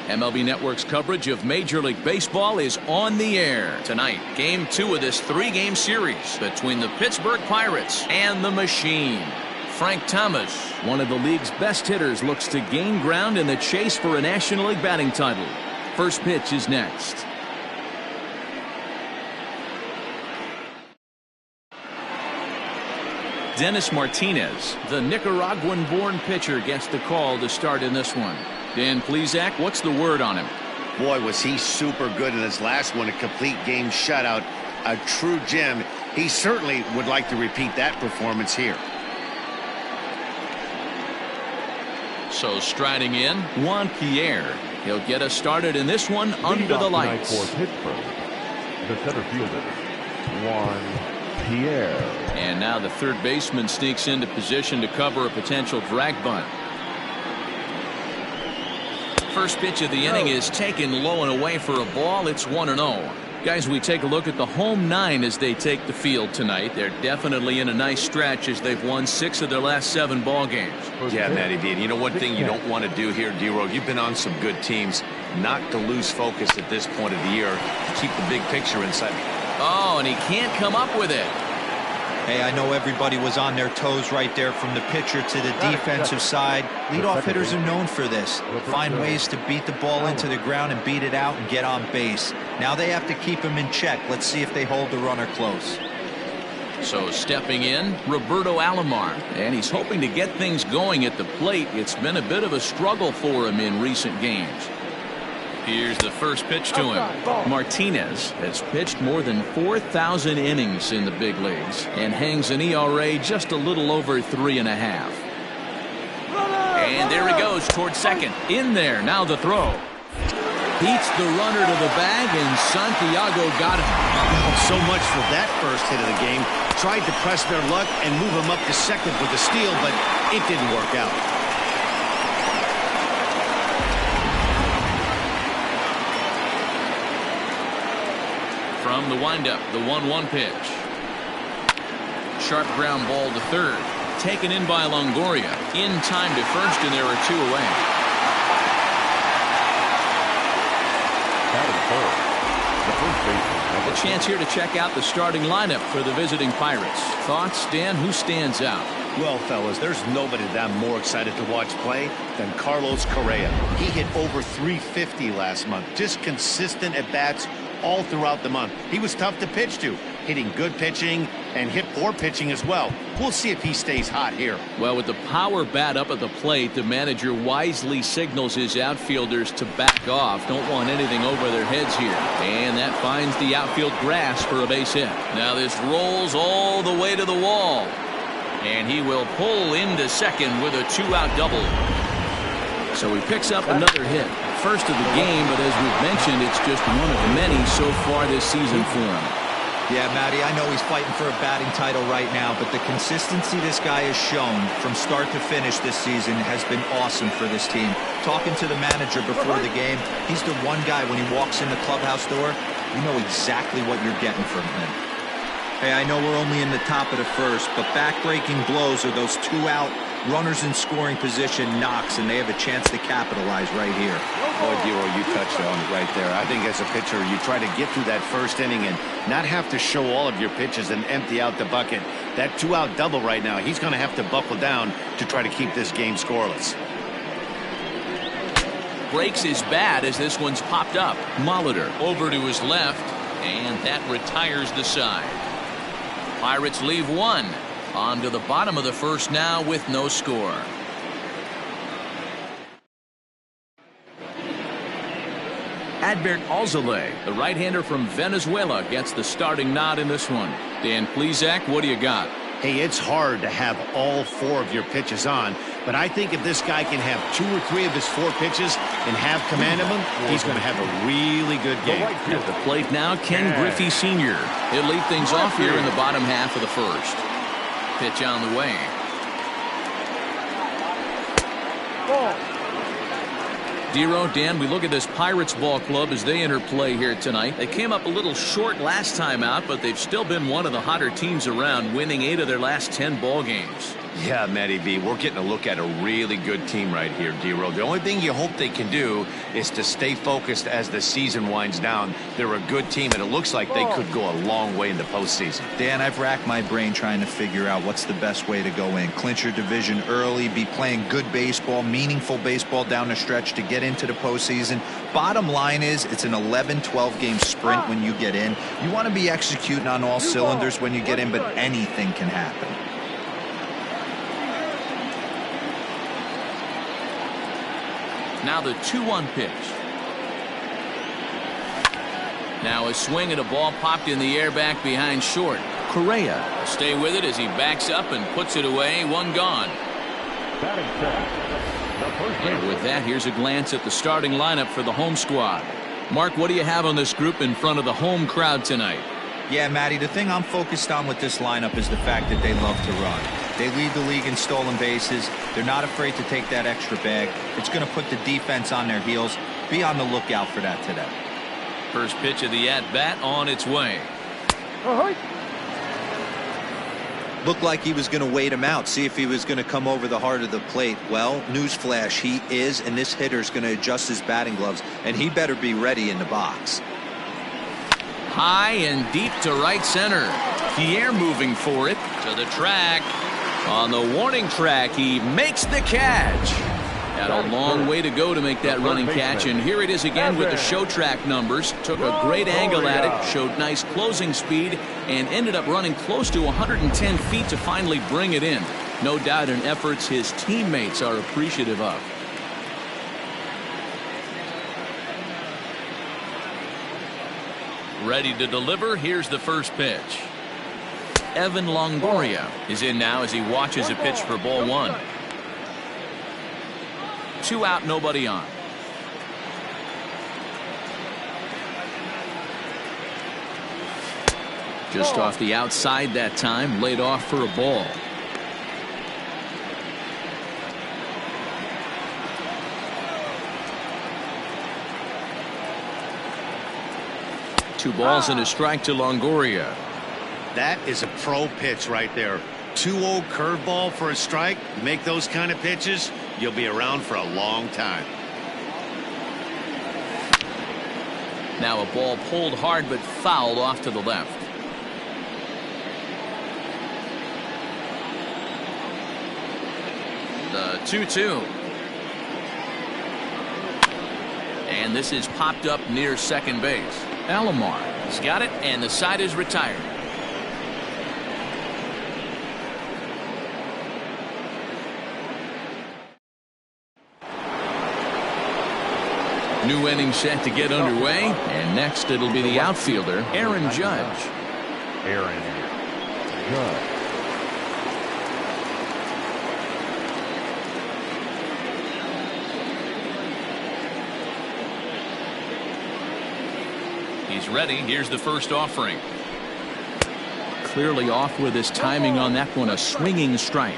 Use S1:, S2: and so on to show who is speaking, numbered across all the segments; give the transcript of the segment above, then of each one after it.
S1: MLB Network's coverage of Major League Baseball is on the air tonight. Game 2 of this 3-game series between the Pittsburgh Pirates and the Machine. Frank Thomas, one of the league's best hitters, looks to gain ground in the chase for a National League batting title. First pitch is next. Dennis Martinez, the Nicaraguan-born pitcher, gets the call to start in this one. Dan Plesac, what's the word on him?
S2: Boy, was he super good in his last one, a complete game shutout, a true gem. He certainly would like to repeat that performance here.
S1: So striding in, Juan Pierre. He'll get us started in this one under the lights.
S3: For Pittsburgh, the center fielder, Juan Pierre.
S1: And now the third baseman sneaks into position to cover a potential drag bunt. First pitch of the inning is taken low and away for a ball. It's 1-0. Guys, we take a look at the home 9 as they take the field tonight. They're definitely in a nice stretch as they've won 6 of their last 7 ball games.
S4: Yeah, Matty D. You know, one thing you don't want to do here, D-Row, you've been on some good teams, not to lose focus at this point of the year, to keep the big picture inside.
S1: Oh, and he can't come up with it.
S5: Hey, I know everybody was on their toes right there from the pitcher to the defensive side. Leadoff hitters are known for this. Find ways to beat the ball into the ground and beat it out and get on base. Now they have to keep him in check. Let's see if they hold the runner close.
S1: So stepping in, Roberto Alomar. And he's hoping to get things going at the plate. It's been a bit of a struggle for him in recent games. Here's the first pitch to him. Martinez has pitched more than 4,000 innings in the big leagues and hangs an ERA just a little over 3.5. And there he goes towards second. In there, now the throw. Beats the runner to the bag, and Santiago got him.
S2: So much for that first hit of the game. Tried to press their luck and move him up to second with the steal, but it didn't work out.
S1: From the windup, the 1-1 pitch. Sharp ground ball to third. Taken in by Longoria. In time to first, and there are 2 away. A chance here to check out the starting lineup for the visiting Pirates. Thoughts, Dan? Who stands out?
S2: Well, fellas, there's nobody that I'm more excited to watch play than Carlos Correa. He hit over 350 last month. Just consistent at bats all throughout the month. He was tough to pitch to, hitting good pitching and hit poor pitching as well. We'll see if he stays hot here.
S1: Well, with the power bat up at the plate, the manager wisely signals his outfielders to back off. Don't want anything over their heads here. And that finds the outfield grass for a base hit. Now this rolls all the way to the wall. And he will pull into second with a 2-out double. So he picks up another hit. First of the game, but as we've mentioned, it's just one of many so far this season for him.
S5: Yeah, Matty, I know he's fighting for a batting title right now, but the consistency this guy has shown from start to finish this season has been awesome for this team. Talking to the manager before the game, he's the one guy when he walks in the clubhouse door, you know exactly what you're getting from him. Hey, I know we're only in the top of the first, but back-breaking blows are those 2-out runners in scoring position knocks, and they have a chance to capitalize right here.
S2: Boy, D-Row, you touched on it right there. I think as a pitcher, you try to get through that first inning and not have to show all of your pitches and empty out the bucket. That 2-out double right now, he's going to have to buckle down to try to keep this game scoreless.
S1: Breaks his bat as this one's popped up. Molitor over to his left, and that retires the side. Pirates leave 1. On to the bottom of the first now with no score. Adbert Alzolay, the right-hander from Venezuela, gets the starting nod in this one. Dan Plesac, what do you got?
S2: Hey, it's hard to have all 4 of your pitches on, but I think if this guy can have 2 or 3 of his 4 pitches and have command of them, he's going to have a really good game.
S1: At the plate now, Ken Griffey Sr. He'll lead things off here in the bottom half of the first. Pitch on the way. D-Row, Dan, we look at this Pirates ball club as they enter play here tonight. They came up a little short last time out, but they've still been one of the hotter teams around, winning 8 of their last 10 ball games.
S4: Yeah, Matty V, we're getting a look at a really good team right here, D-Row. The only thing you hope they can do is to stay focused as the season winds down. They're a good team, and it looks like they could go a long way in the postseason.
S5: Dan, I've racked my brain trying to figure out what's the best way to go in. Clinch your division early, be playing good baseball, meaningful baseball down the stretch to get into the postseason. Bottom line is it's an 11-12 game sprint when you get in. You want to be executing on all cylinders when you get in, but anything can happen.
S1: Now the 2-1 pitch. Now a swing and a ball popped in the air back behind short. Correa will stay with it as he backs up and puts it away. One gone. And with that, here's a glance at the starting lineup for the home squad. Mark, what do you have on this group in front of the home crowd tonight?
S5: Yeah, Matty, the thing I'm focused on with this lineup is the fact that they love to run. They lead the league in stolen bases. They're not afraid to take that extra bag. It's going to put the defense on their heels. Be on the lookout for that today.
S1: First pitch of the at-bat on its way.
S5: Looked like he was going to wait him out, see if he was going to come over the heart of the plate. Well, newsflash, he is, and this hitter's going to adjust his batting gloves, and he better be ready in the box.
S1: High and deep to right center. Pierre moving for it to the track. On the warning track, he makes the catch. Had a long way to go to make that running catch, and here it is again with the show track numbers. Took a great angle at it, showed nice closing speed, and ended up running close to 110 feet to finally bring it in. No doubt in efforts his teammates are appreciative of. Ready to deliver. Here's the first pitch. Evan Longoria is in now as he watches a pitch for ball one. 2 out, nobody on. Just off the outside that time, laid off for a ball. Two balls and a strike to Longoria.
S2: That is a pro pitch right there. 2-0 curveball for a strike. You make those kind of pitches, you'll be around for a long time.
S1: Now a ball pulled hard but fouled off to the left. The 2-2. And this is popped up near second base. Alomar has got it, and the side is retired. New inning set to get underway, and next it'll be the outfielder, Aaron Judge.
S3: Aaron Judge.
S1: He's ready. Here's the first offering. Clearly off with his timing on that one. A swinging strike.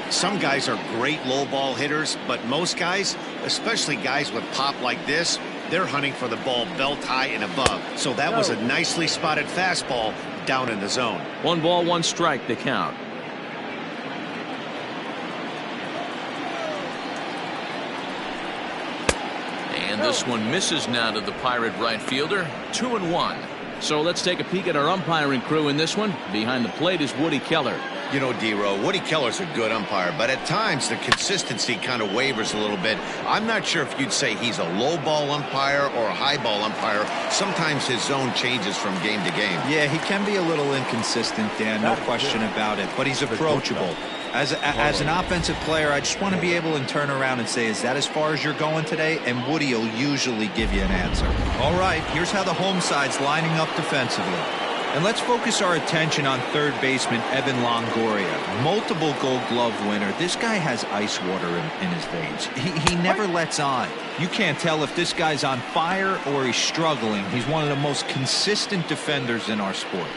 S2: Some guys are great low ball hitters, but most guys, especially guys with pop like this, they're hunting for the ball belt high and above. So that was a nicely spotted fastball down in the zone.
S1: 1 ball, 1 strike, the count. And this one misses now to the Pirate right fielder. 2-1. So let's take a peek at our umpiring crew in this one. Behind the plate is Woody Keller.
S2: You know, D-Row, Woody Keller's a good umpire, but at times the consistency kind of wavers a little bit. I'm not sure if you'd say he's a low ball umpire or a high ball umpire. Sometimes his zone changes from game to game.
S5: Yeah, he can be a little inconsistent, Dan, no question about it, but he's approachable. As an offensive player, I just want to be able to turn around and say, is that as far as you're going today? And Woody will usually give you an answer. All right, here's how the home side's lining up defensively. And let's focus our attention on third baseman Evan Longoria. Multiple Gold Glove winner. This guy has ice water in his veins. He never lets on. You can't tell if this guy's on fire or he's struggling. He's one of the most consistent defenders in our sport.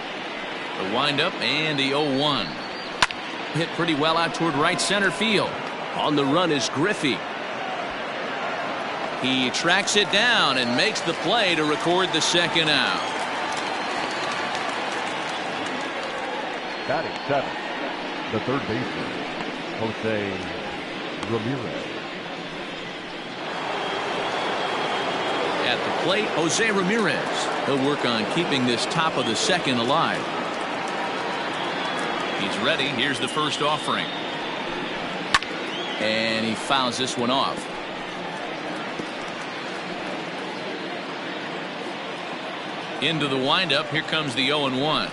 S1: The windup and the 0-1. Hit pretty well out toward right center field. On the run is Griffey. He tracks it down and makes the play to record the second out.
S3: Batting 7th, The third baseman, Jose Ramirez.
S1: At the plate, Jose Ramirez. He'll work on keeping this top of the second alive. He's ready. Here's the first offering. And he fouls this one off. Into the windup. Here comes the 0-1.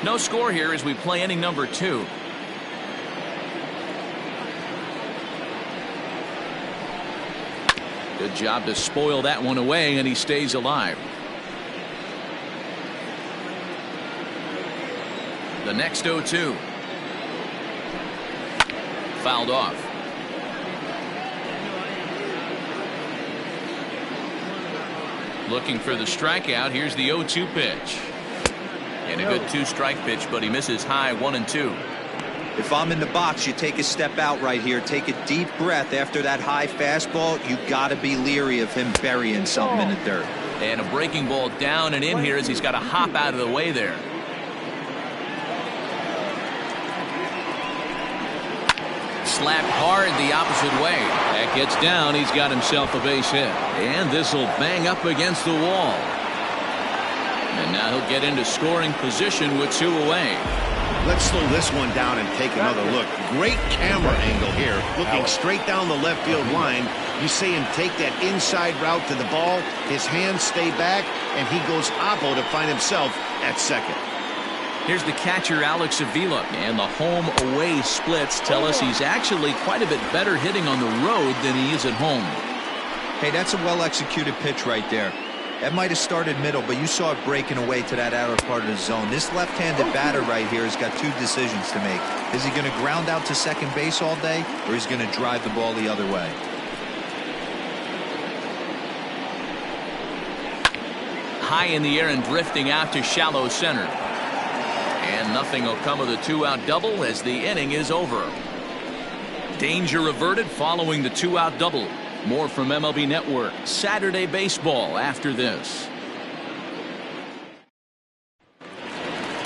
S1: No score here as we play inning number 2. Good job to spoil that one away, and he stays alive. The next 0-2. Fouled off. Looking for the strikeout. Here's the 0-2 pitch. And a good 2-strike pitch, but he misses high 1-2.
S5: If I'm in the box, you take a step out right here. Take a deep breath after that high fastball. You got to be leery of him burying something in the dirt.
S1: And a breaking ball down and in here as he's got to hop out of the way there. Slapped hard the opposite way. That gets down. He's got himself a base hit. And this will bang up against the wall. And now he'll get into scoring position with 2 away.
S2: Let's slow this one down and take another look. Great camera angle here. Looking straight down the left field line. You see him take that inside route to the ball. His hands stay back, and he goes oppo to find himself at second.
S1: Here's the catcher, Alex Avila. And the home-away splits tell us he's actually quite a bit better hitting on the road than he is at home.
S5: Hey, that's a well-executed pitch right there. That might have started middle, but you saw it breaking away to that outer part of the zone. This left-handed batter right here has got 2 decisions to make. Is he going to ground out to second base all day, or is he going to drive the ball the other way?
S1: High in the air and drifting out to shallow center. And nothing will come of the 2-out double as the inning is over. Danger averted following the 2-out double. More from MLB Network Saturday Baseball after this.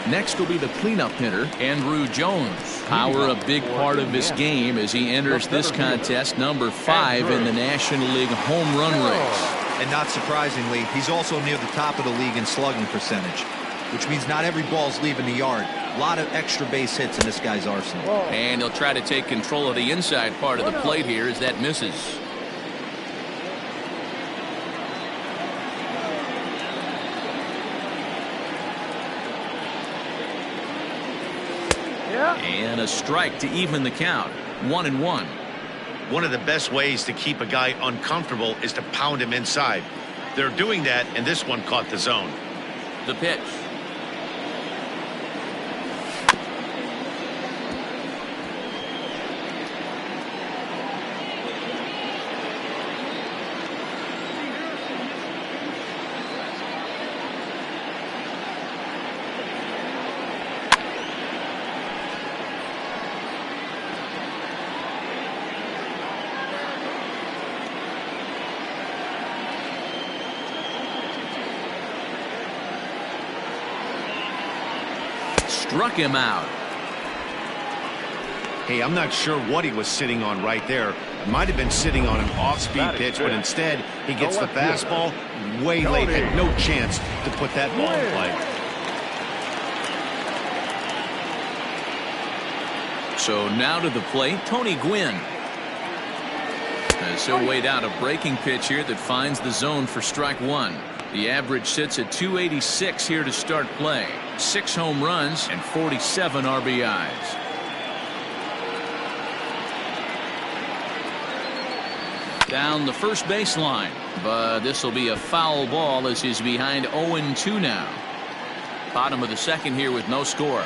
S1: Next will be the cleanup hitter, Andrew Jones. Power a big part of his game as he enters this contest, number 5 in the National League home run race.
S5: And not surprisingly, he's also near the top of the league in slugging percentage, which means not every ball's leaving the yard. A lot of extra base hits in this guy's arsenal.
S1: And he'll try to take control of the inside part of the plate here as that misses. And a strike to even the count. 1-1.
S2: One of the best ways to keep a guy uncomfortable is to pound him inside. They're doing that, and this one caught the zone.
S1: The pitch. Struck him out.
S2: Hey, I'm not sure what he was sitting on right there. Might have been sitting on an off-speed pitch, but instead he gets the fastball way late. Had no chance to put that ball in play.
S1: So now to the plate, Tony Gwynn. As he'll wait out a breaking pitch here that finds the zone for strike 1. The average sits at 286 here to start play. 6 home runs and 47 RBIs. Down the first baseline, but this will be a foul ball as he's behind 0-2 now. Bottom of the second here with no score.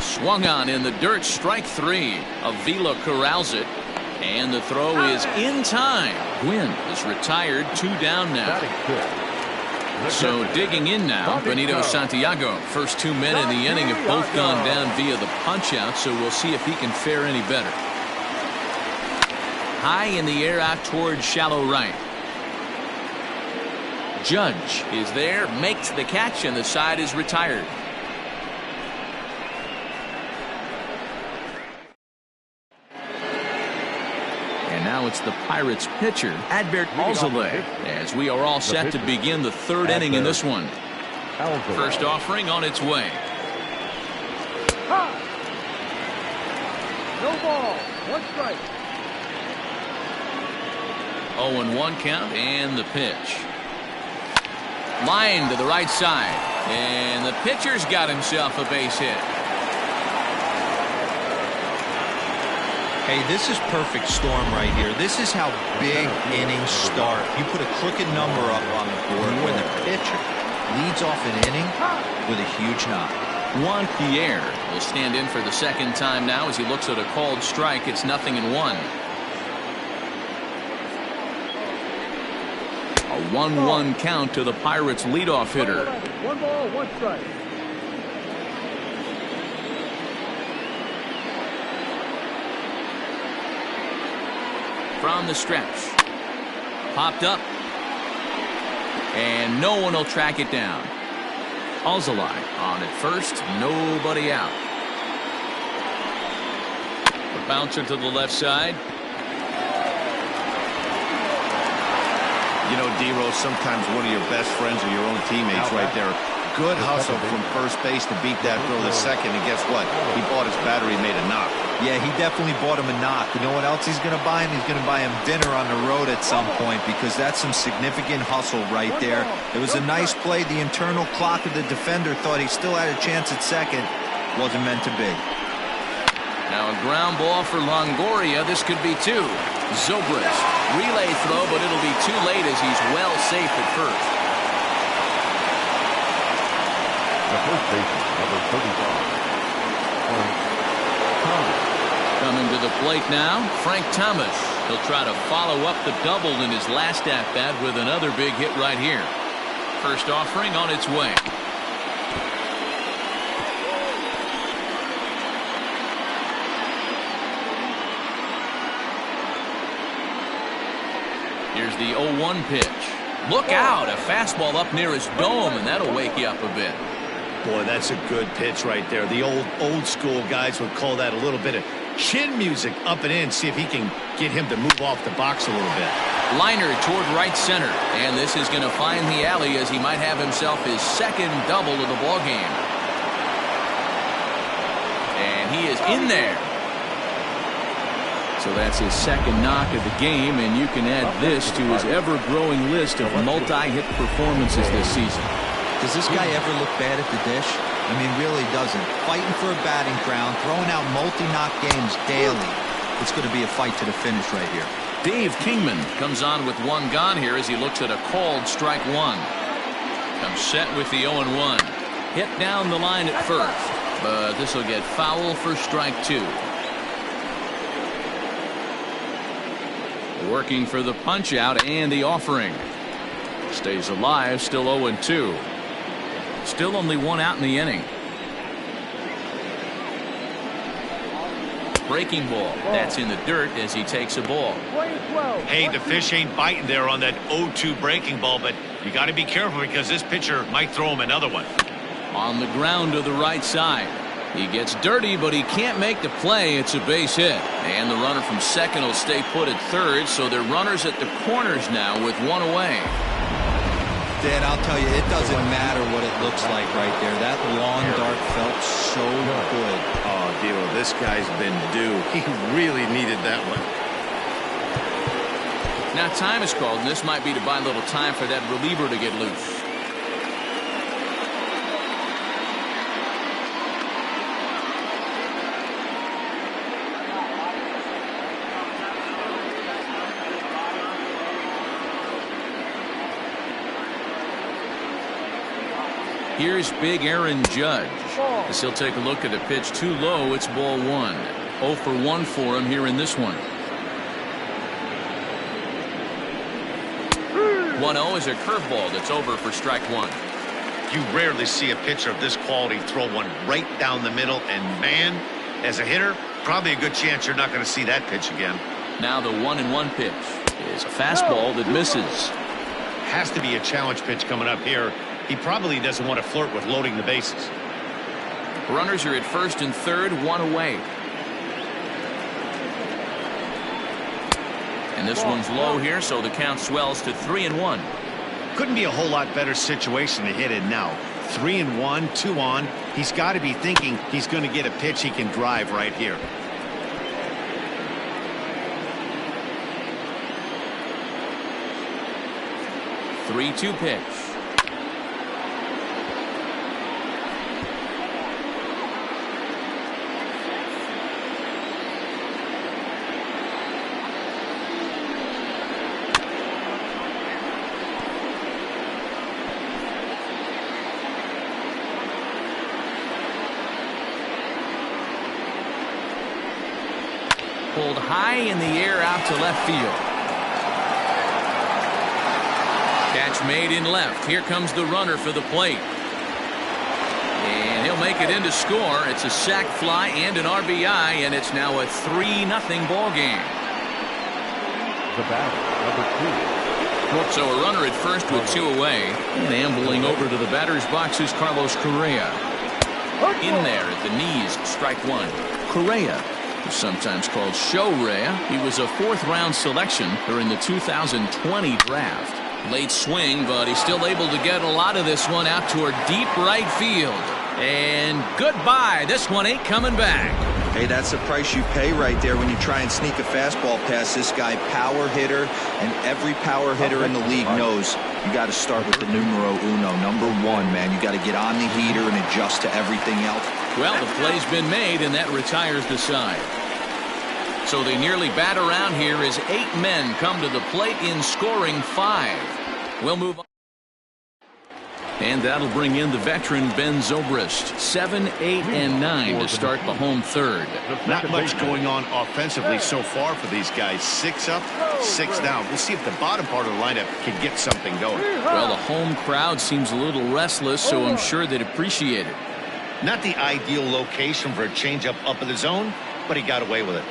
S1: Swung on in the dirt, strike 3. Avila corrals it. And the throw is in time. Gwynn is retired, 2 down now. So digging in now, Benito Santiago. First 2 men in the inning have both gone down via the punch out, so we'll see if he can fare any better. high in the air out towards shallow right. Judge is there, makes the catch, and the side is retired. And now it's the Pirates pitcher, Adbert Alzolay, as we are all set to begin the third inning in this one. First offering on its way.
S3: No ball. 1 strike.
S1: 0-1 count and the pitch. Line to the right side. And the pitcher's got himself a base hit.
S5: Hey, this is perfect storm right here. This is how big innings start. You put a crooked number up on the board when the pitcher leads off an inning with a huge knock.
S1: Juan Pierre will stand in for the second time now as he looks at a called strike. It's 0-1. A 1-1 count to the Pirates leadoff hitter.
S3: 1 ball, 1 strike.
S1: From the stretch. Popped up. And no one will track it down. Alzolay on at first, nobody out. The bouncer to the left side.
S2: You know, D-Row, sometimes one of your best friends are your own teammates right there. Good hustle from first base to beat that throw to second, and guess what? He bought his battery, made a knock.
S5: Yeah, he definitely bought him a knock. You know what else he's going to buy him? He's going to buy him dinner on the road at some point, because that's some significant hustle right there. It was a nice play. The internal clock of the defender thought he still had a chance at second. Wasn't meant to be.
S1: Now a ground ball for Longoria. This could be 2. Zobrist. Relay throw, but it'll be too late as he's well safe at first.
S3: The first baseman, number 35.
S1: Coming to the plate now, Frank Thomas. He'll try to follow up the double in his last at-bat with another big hit right here. First offering on its way. Here's the 0-1 pitch. Look out, a fastball up near his dome, and that'll wake you up a bit.
S2: Boy, that's a good pitch right there. The old school guys would call that a little bit of chin music up and in. See if he can get him to move off the box a little bit.
S1: Liner toward right center, and this is going to find the alley as he might have himself his second double of the ball game. And he is in there. So that's his second knock of the game, and you can add this to his ever-growing list of multi-hit performances this season.
S5: Does this guy ever look bad at the dish? I mean, really doesn't. Fighting for a batting crown, throwing out multi-knock games daily. It's going to be a fight to the finish right here.
S1: Dave Kingman comes on with 1 gone here as he looks at a called strike 1. Comes set with the 0-1. Hit down the line at first, but this will get foul for strike 2. Working for the punch out and the offering. Stays alive, still 0-2. Still only 1 out in the inning. Breaking ball. That's in the dirt as he takes a ball.
S2: Hey, the fish ain't biting there on that 0-2 breaking ball, but you got to be careful because this pitcher might throw him another one.
S1: On the ground to the right side. He gets dirty, but he can't make the play. It's a base hit. And the runner from second will stay put at third, so they're runners at the corners now with 1 away.
S5: Dan, I'll tell you, it doesn't matter what it looks like right there. That lawn dart felt so good.
S2: Oh, Dilo, this guy's been due. He really needed that one.
S1: Now time is called, and this might be to buy a little time for that reliever to get loose. Here's big Aaron Judge. As he'll take a look at a pitch too low, it's ball 1. 0 for 1 for him here in this one. 1-0 is a curveball that's over for strike 1.
S2: You rarely see a pitcher of this quality throw one right down the middle, and man, as a hitter, probably a good chance you're not going to see that pitch again.
S1: Now the 1-1 pitch is a fastball that misses.
S2: Has to be a challenge pitch coming up here. He probably doesn't want to flirt with loading the bases.
S1: Runners are at first and third, one away. And this one's low here, so the count swells to 3-1.
S2: Couldn't be a whole lot better situation to hit it now. 3-1, 2 on. He's got to be thinking he's going to get a pitch he can drive right here.
S1: The 3-2 pitch. Pulled high in the air out to left field. Catch made in left. Here comes the runner for the plate. And he'll make it in to score. It's a sac fly and an RBI, and it's now a 3-0 ball game.
S3: The batter, number 2.
S1: So a runner at first with 2 away. And ambling over to the batter's box is Carlos Correa. In there at the knees, strike one. Correa, sometimes called Show-Rea. He was a 4th-round selection during the 2020 draft. Late swing, but he's still able to get a lot of this one out toward deep right field. And goodbye. This one ain't coming back.
S5: Hey, that's the price you pay right there when you try and sneak a fastball past this guy. Power hitter, and every power hitter in the league knows you got to start with the numero uno, number 1, man. You got to get on the heater and adjust to everything else.
S1: Well, the play's been made, and that retires the side. So they nearly bat around here as 8 men come to the plate in scoring 5. We'll move on. And that'll bring in the veteran Ben Zobrist. 7, 8, and 9 to start the home third.
S2: Not much going on offensively so far for these guys. 6 up, 6 down. We'll see if the bottom part of the lineup can get something going.
S1: Well, the home crowd seems a little restless, so I'm sure they'd appreciate it.
S2: Not the ideal location for a changeup up in the zone, but he got away with it.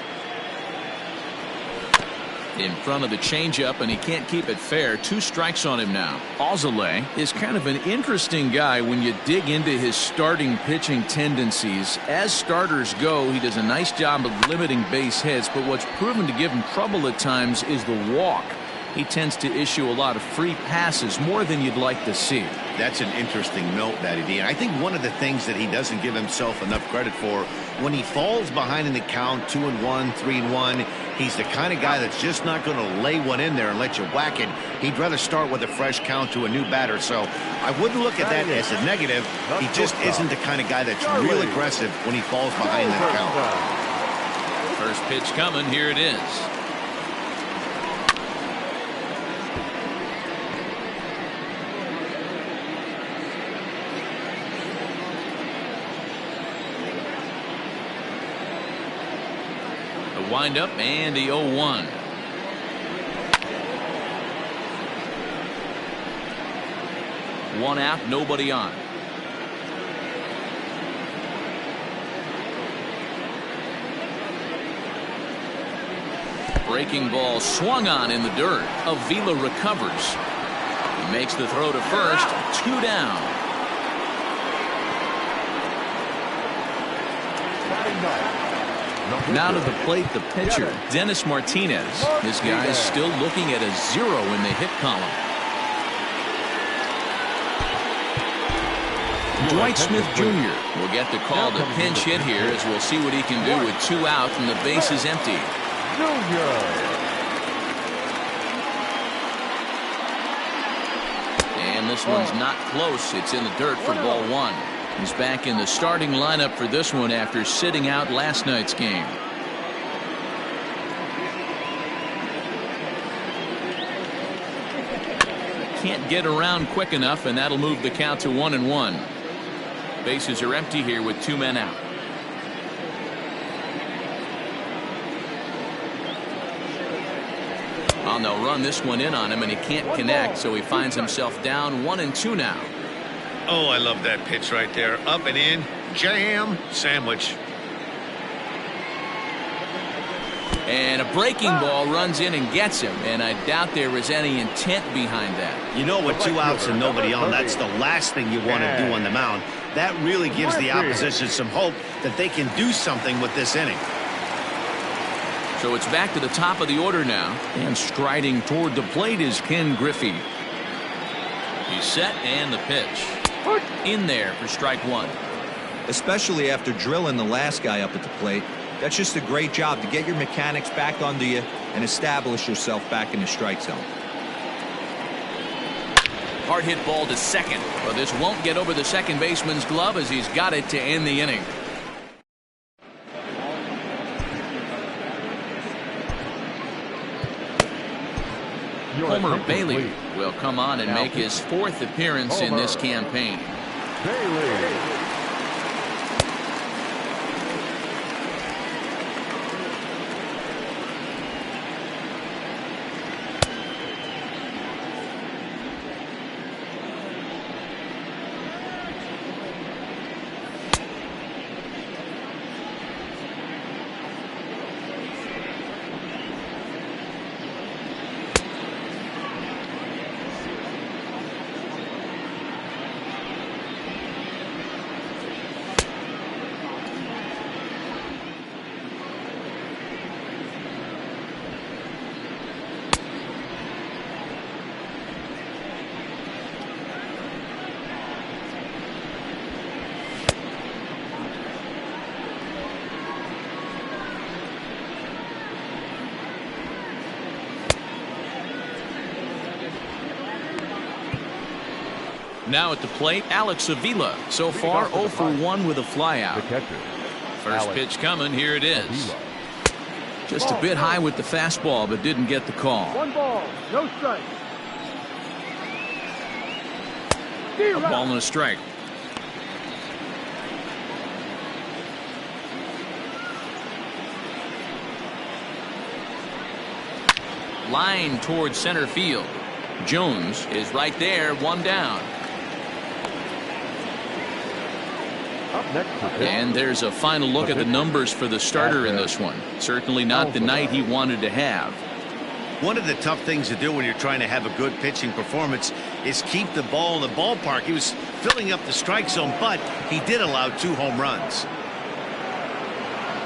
S1: In front of the changeup, and he can't keep it fair. 2 strikes on him now. Alzolay is kind of an interesting guy when you dig into his starting pitching tendencies. As starters go, he does a nice job of limiting base hits, but what's proven to give him trouble at times is the walk. He tends to issue a lot of free passes, more than you'd like to see.
S2: That's an interesting note, Matty D. And I think one of the things that he doesn't give himself enough credit for, when he falls behind in the count, 2-1, 3-1, he's the kind of guy that's just not going to lay one in there and let you whack it. He'd rather start with a fresh count to a new batter. So I wouldn't look at that as a negative. He just isn't the kind of guy that's real aggressive when he falls behind in the count.
S1: First pitch coming. Here it is. Wind up and the 0-1. One out, nobody on. Breaking ball swung on in the dirt. Avila recovers. He makes the throw to first. 2 down. Now to the plate, the pitcher, Dennis Martinez. This guy is still looking at a 0 in the hit column. Dwight Smith Jr. will get the call to pinch hit here, as we'll see what he can do with 2 out and the base is empty. And this one's not close. It's in the dirt for ball 1. He's back in the starting lineup for this one after sitting out last night's game. Can't get around quick enough, and that'll move the count to 1-1. Bases are empty here with 2 men out. Oh, they'll run this one in on him, and he can't connect, so he finds himself down 1-2 now.
S2: Oh, I love that pitch right there. Up and in, jam, sandwich.
S1: And a breaking ball runs in and gets him, and I doubt there was any intent behind that.
S2: You know, with 2 outs and nobody on, that's the last thing you want to do on the mound. That really gives the opposition some hope that they can do something with this inning.
S1: So it's back to the top of the order now, and striding toward the plate is Ken Griffey. He's set, and the pitch. In there for strike one.
S5: Especially after drilling the last guy up at the plate. That's just a great job to get your mechanics back onto you and establish yourself back in the strike zone.
S1: Hard hit ball to second. But this won't get over the second baseman's glove as he's got it to end the inning. Homer Bailey will come on and make his 4th appearance in this campaign.
S3: Bailey.
S1: Now at the plate, Alex Avila. So far 0 for 1 with a flyout. First pitch coming. Here it is. Just a bit high with the fastball, but didn't get the call.
S6: 1 ball, no strike.
S1: A ball and a strike. Line towards center field. Jones is right there, 1 down. And there's a final look at the numbers for the starter in this one. Certainly not the night he wanted to have.
S2: One of the tough things to do when you're trying to have a good pitching performance is keep the ball in the ballpark. He was filling up the strike zone, but he did allow 2 home runs.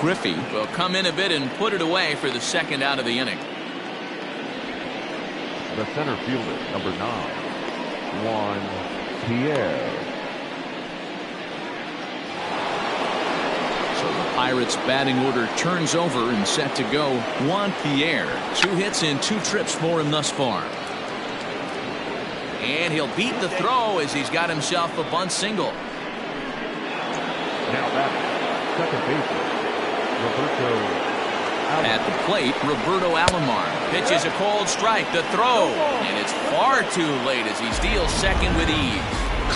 S1: Griffey will come in a bit and put it away for the 2nd out of the inning.
S3: The center fielder, number 9, Juan Pierre.
S1: So the Pirates batting order turns over and set to go. Juan Pierre, 2 hits and 2 trips for him thus far. And he'll beat the throw as he's got himself a bunt single.
S3: Now batting, second baseman, Roberto.
S1: At the plate, Roberto Alomar pitches a cold strike. The throw, and it's far too late as he steals second with ease.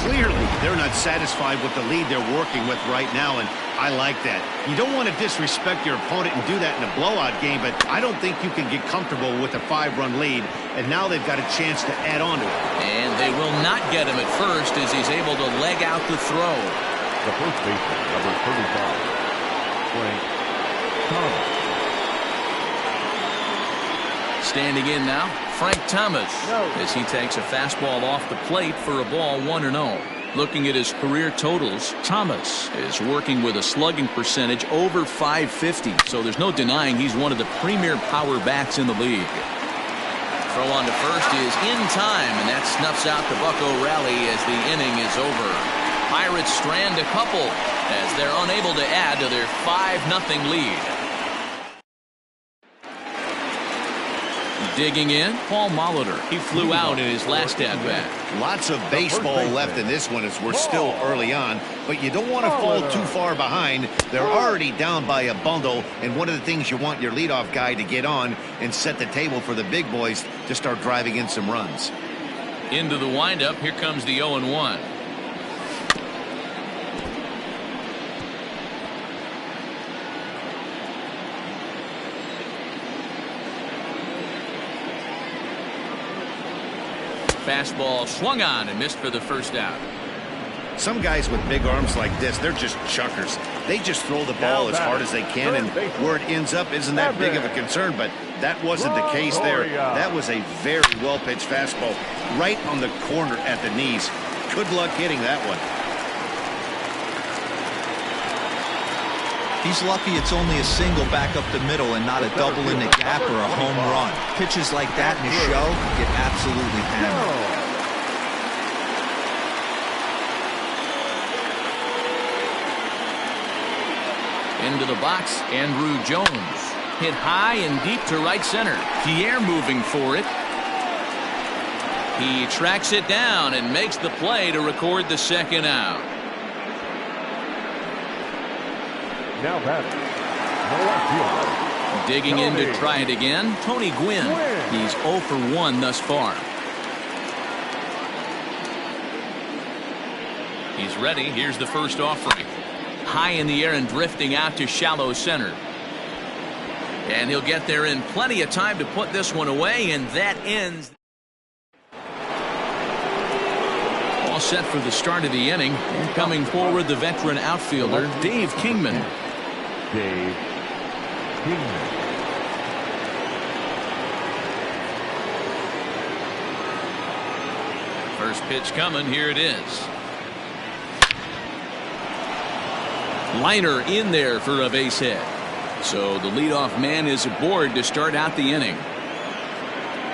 S2: Clearly, they're not satisfied with the lead they're working with right now, and I like that. You don't want to disrespect your opponent and do that in a blowout game, but I don't think you can get comfortable with a 5-run lead, and now they've got a chance to add on to it.
S1: And they will not get him at first as he's able to leg out the throw.
S3: The first baseman, number 35, Frank Thomas.
S1: Standing in now, Frank Thomas, as he takes a fastball off the plate for a ball 1-0. Looking at his career totals, Thomas is working with a slugging percentage over .550, so there's no denying he's one of the premier power bats in the league. Throw on to first is in time, and that snuffs out the Bucco rally as the inning is over. Pirates strand a couple as they're unable to add to their 5-0 lead. Digging in, Paul Molitor. He flew out in his last at-bat.
S2: Lots of baseball left in this one as we're still early on, but you don't want to fall too far behind. They're already down by a bundle, and one of the things you want your leadoff guy to get on and set the table for the big boys to start driving in some runs.
S1: Into the windup, here comes the 0-1. Fastball swung on and missed for the first out.
S2: Some guys with big arms like this, they're just chuckers. They just throw the ball as hard as they can, and where it ends up isn't that big of a concern, but that wasn't the case there. That was a very well-pitched fastball right on the corner at the knees. Good luck hitting that one.
S5: He's lucky it's only a single back up the middle and not a double in the gap or a home run. Pitches like that in the show get absolutely hammered.
S1: Into the box, Andrew Jones. Hit high and deep to right center. Pierre moving for it. He tracks it down and makes the play to record the second out.
S3: Now batting, the left fielder.
S1: Digging in to try it again, Tony Gwynn. He's 0 for 1 thus far. He's ready. Here's the first offering. High in the air and drifting out to shallow center. And he'll get there in plenty of time to put this one away, and that ends. All set for the start of the inning. Coming forward, the veteran outfielder, Dave Kingman.
S3: Dave Kingman.
S1: First pitch coming. Here it is. Liner in there for a base hit. So the leadoff man is aboard to start out the inning.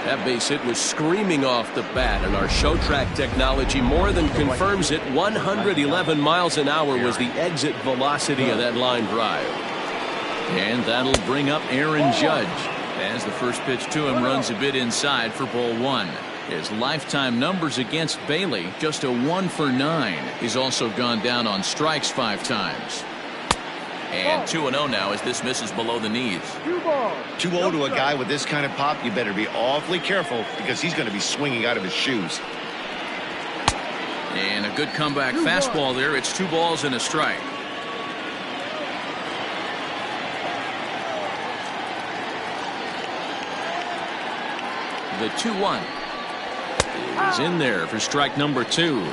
S1: That base hit was screaming off the bat, and our show track technology more than confirms it. 111 miles an hour was the exit velocity of that line drive. And that'll bring up Aaron Judge as the first pitch to him runs a bit inside for ball 1. His lifetime numbers against Bailey, just a 1 for 9. He's also gone down on strikes 5 times. And 2-0 now as this misses below the knees.
S2: 2-0 to a guy with this kind of pop, you better be awfully careful because he's going to be swinging out of his shoes.
S1: And a good comeback fastball there. It's 2 balls and a strike. The 2-1 is in there for strike number 2.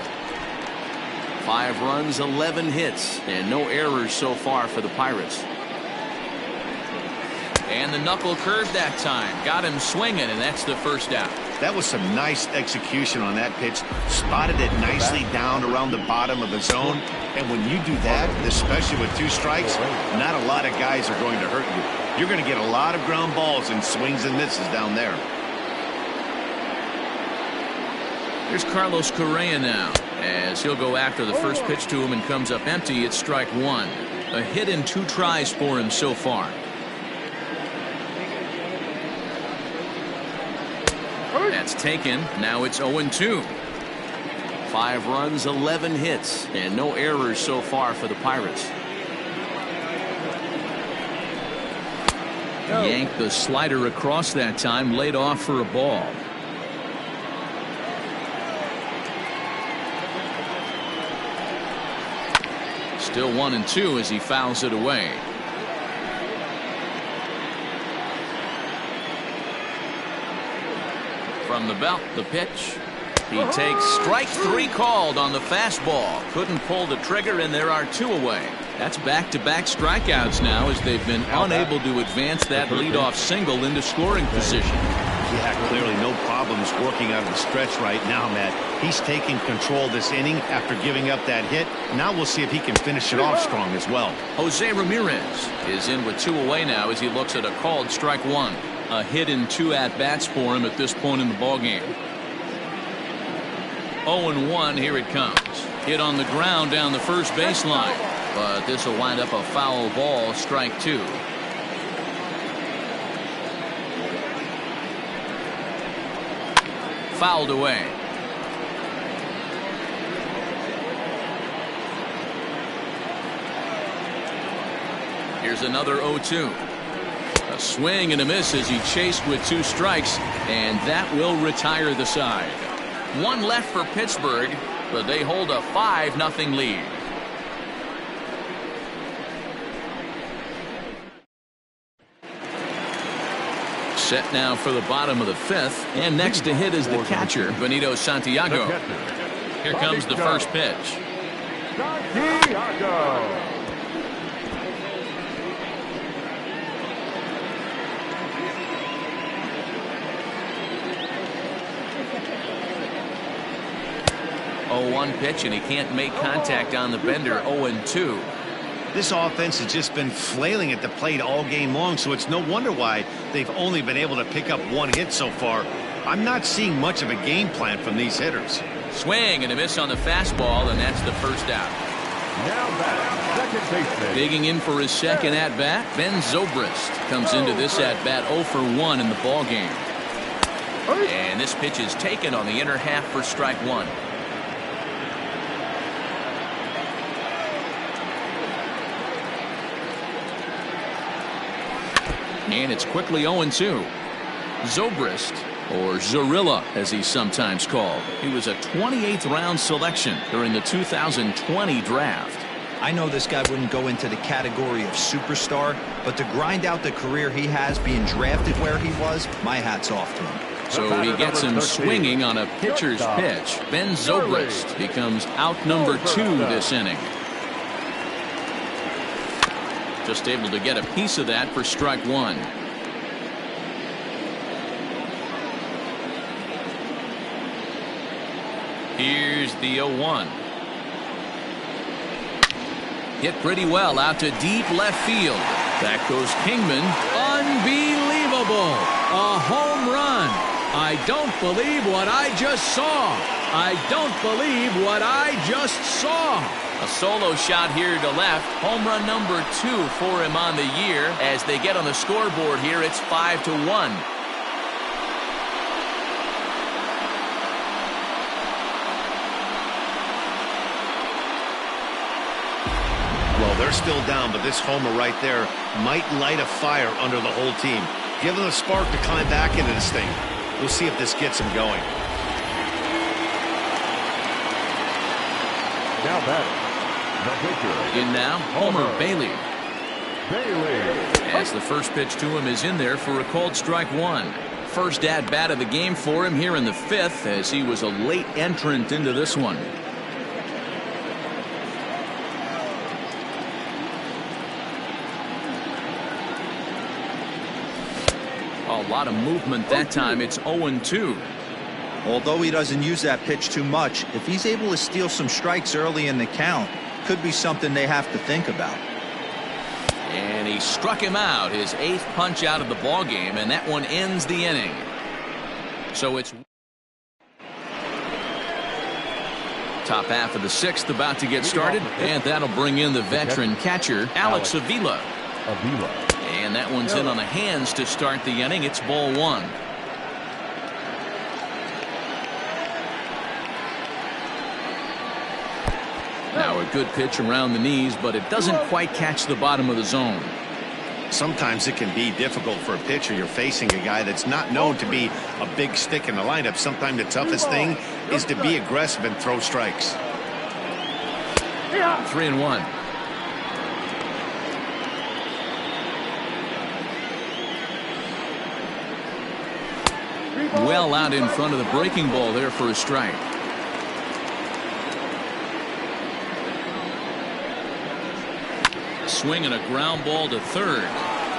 S1: 5 runs, 11 hits, and no errors so far for the Pirates. And the knuckle curve that time. Got him swinging, and that's the first out.
S2: That was some nice execution on that pitch. Spotted it nicely down around the bottom of the zone. And when you do that, especially with 2 strikes, not a lot of guys are going to hurt you. You're going to get a lot of ground balls and swings and misses down there.
S1: Here's Carlos Correa now, as he'll go after the first pitch to him and comes up empty. It's strike 1. A hit in 2 tries for him so far. That's taken. Now it's 0-2. 5 runs, 11 hits, and no errors so far for the Pirates. Yanked the slider across that time, laid off for a ball. Still 1-2 as he fouls it away. From the belt, the pitch. He takes strike 3 called on the fastball. Couldn't pull the trigger, and there are 2 away. That's back-to-back strikeouts now as they've been unable to advance that leadoff single into scoring position.
S2: Yeah, clearly no problems working out of the stretch right now, Matt. He's taking control this inning after giving up that hit. Now we'll see if he can finish it off strong as well.
S1: Jose Ramirez is in with 2 away now as he looks at a called strike 1. A hit in 2 at-bats for him at this point in the ballgame. 0-1, here it comes. Hit on the ground down the first baseline. But this will wind up a foul ball, strike 2. Fouled away. Here's another 0-2. A swing and a miss as he chased with 2 strikes, and that will retire the side. 1 left for Pittsburgh, but they hold a 5-0 lead. Set now for the bottom of the 5th, and next to hit is the catcher, Benito Santiago. Here comes the first pitch. 0-1 pitch, and he can't make contact on the bender. 0-2.
S2: This offense has just been flailing at the plate all game long, so it's no wonder why they've only been able to pick up one hit so far. I'm not seeing much of a game plan from these hitters.
S1: Swing and a miss on the fastball, and that's the first out.
S3: Now back, second baseman.
S1: Digging in for his second at-bat, Ben Zobrist comes into this at-bat 0 for 1 in the ball game. And this pitch is taken on the inner half for strike one. And it's quickly 0-2. Zobrist, or Zorilla as he's sometimes called. He was a 28th round selection during the 2020 draft.
S5: I know this guy wouldn't go into the category of superstar, but to grind out the career he has being drafted where he was, my hat's off to him.
S1: So he gets him swinging on a pitcher's pitch. Ben Zobrist becomes out number 2 this inning. Just able to get a piece of that for strike one. Here's the 0-1. Hit pretty well out to deep left field. Back goes Kingman. Unbelievable. A home run. I don't believe what I just saw. I don't believe what I just saw. A solo shot here to left. Home run number 2 for him on the year. As they get on the scoreboard here, it's 5-1.
S2: Well, they're still down, but this homer right there might light a fire under the whole team. Give them a spark to climb back into this thing. We'll see if this gets them going.
S3: Now batting, the pitcher.
S1: In now, Homer Bailey.
S3: Bailey.
S1: As the first pitch to him is in there for a called strike one. First at-bat of the game for him here in the 5th, as he was a late entrant into this one. A lot of movement that time. It's 0-2.
S5: Although he doesn't use that pitch too much, if he's able to steal some strikes early in the count, could be something they have to think about.
S1: And he struck him out, his 8th punch out of the ball game, and that one ends the inning. So it's top half of the 6th about to get started, and that'll bring in the veteran catcher Alex Avila. And that one's in on the hands to start the inning. It's ball one. Now a good pitch around the knees, but it doesn't quite catch the bottom of the zone.
S2: Sometimes it can be difficult for a pitcher. You're facing a guy that's not known to be a big stick in the lineup. Sometimes the toughest thing is to be aggressive and throw strikes.
S1: 3-1. Well out in front of the breaking ball there for a strike. Swing and a ground ball to third.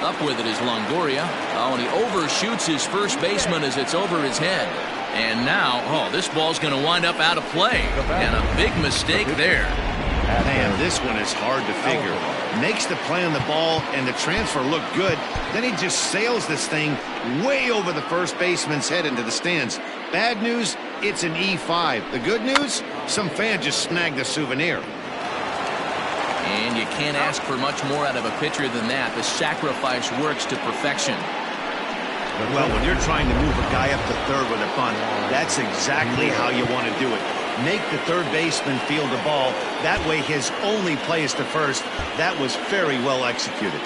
S1: Up with it is Longoria. Oh, and he overshoots his first baseman as it's over his head. And now, oh, this ball's going to wind up out of play. And a big mistake there.
S2: Man, this one is hard to figure. Makes the play on the ball and the transfer look good. Then he just sails this thing way over the first baseman's head into the stands. Bad news, it's an E5. The good news, some fan just snagged a souvenir.
S1: And you can't ask for much more out of a pitcher than that. The sacrifice works to perfection.
S2: Well, when you're trying to move a guy up to third with a bunt, that's exactly how you want to do it. Make the third baseman field the ball. That way his only play is to first. That was very well executed.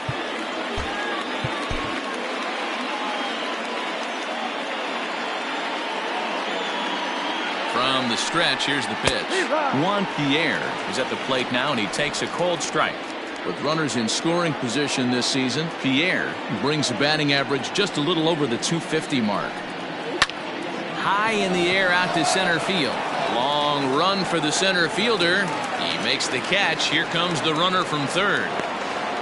S1: From the stretch, here's the pitch. Juan Pierre is at the plate now, and he takes a cold strike. With runners in scoring position this season, Pierre brings a batting average just a little over the 250 mark. High in the air out to center field. Long run for the center fielder. He makes the catch. Here comes the runner from third.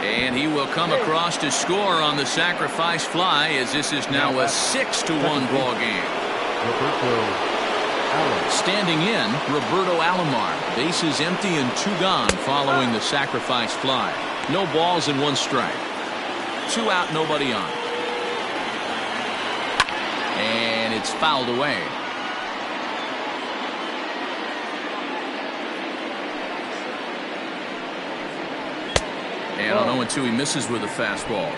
S1: And he will come across to score on the sacrifice fly, as this is now a 6-1 ball game. Standing in, Roberto Alomar. Bases empty and 2 gone following the sacrifice fly. No balls and 1 strike. 2 out, nobody on. And it's fouled away. And on 0-2, he misses with a fastball.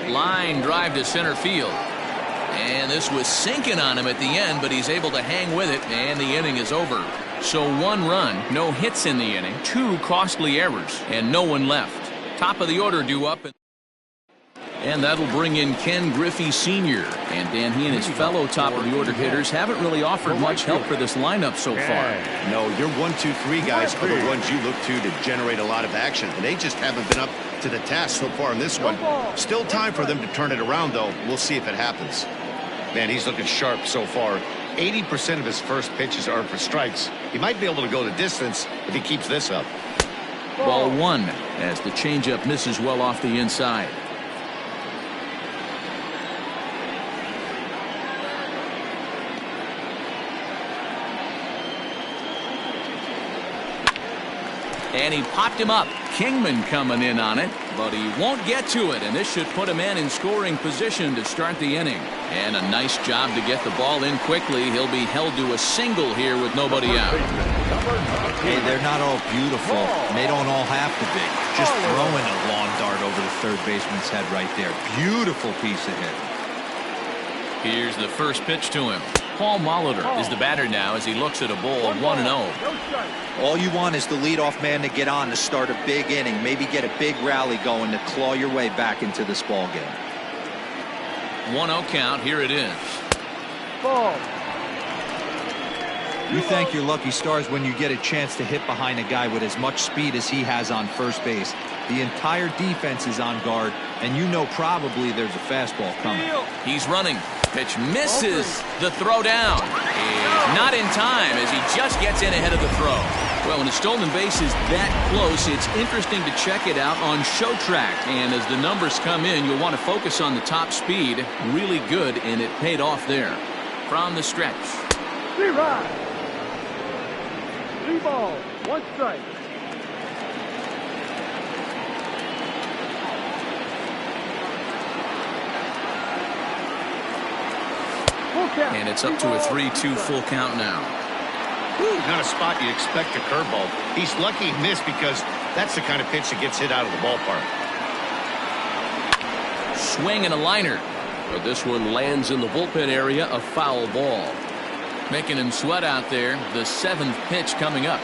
S1: Line drive to center field. And this was sinking on him at the end, but he's able to hang with it, and the inning is over. So 1 run, no hits in the inning, 2 costly errors, and no one left. Top of the order due up. And that'll bring in Ken Griffey Sr. And Dan, he and his fellow top of the order hitters haven't really offered much help for this lineup so far.
S2: No, your 1, 2, 3 guys are the ones you look to generate a lot of action, and they just haven't been up to the task so far in this one. Still time for them to turn it around, though. We'll see if it happens. Man, he's looking sharp so far. 80% of his first pitches are for strikes. He might be able to go the distance if he keeps this up.
S1: Ball 1 as the changeup misses well off the inside. And he popped him up. Kingman coming in on it, but he won't get to it, and this should put a man in scoring position to start the inning. And a nice job to get the ball in quickly. He'll be held to a single here with nobody out.
S5: Hey, they're not all beautiful, and they don't all have to be. Just throwing a lawn dart over the third baseman's head right there. Beautiful piece of hit.
S1: Here's the first pitch to him. Paul Molitor is the batter now as he looks at a ball 1-0.
S5: All you want is the leadoff man to get on to start a big inning, maybe get a big rally going to claw your way back into this ball game.
S1: 1-0 count. Here it is.
S6: Ball.
S5: You thank your lucky stars when you get a chance to hit behind a guy with as much speed as he has on first base. The entire defense is on guard, and you know probably there's a fastball coming.
S1: He's running. Pitch misses. The throw down is not in time as he just gets in ahead of the throw. Well, when a stolen base is that close, it's interesting to check it out on show track. And as the numbers come in, you'll want to focus on the top speed. Really good, and it paid off there. From the stretch.
S6: 3 rides. 3 balls, 1 strike.
S1: And it's up to a 3-2 full count now.
S2: Not a spot you'd expect a curveball. He's lucky he missed because that's the kind of pitch that gets hit out of the ballpark.
S1: Swing and a liner. But this one lands in the bullpen area, a foul ball. Making him sweat out there. The 7th pitch coming up.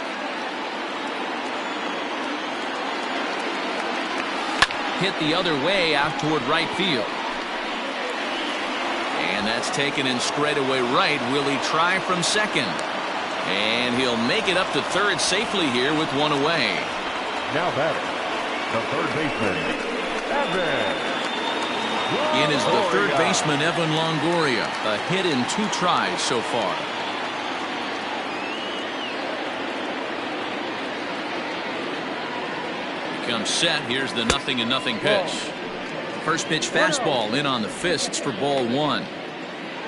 S1: Hit the other way out toward right field. And that's taken in straightaway right. Will he try from second? And he'll make it up to third safely here with 1 away.
S3: Now batting, the third baseman, Adbert.
S1: In is the third baseman, Evan Longoria. A hit in 2 tries so far. Becomes set. Here's the 0-0 pitch. First pitch fastball in on the fists for ball 1.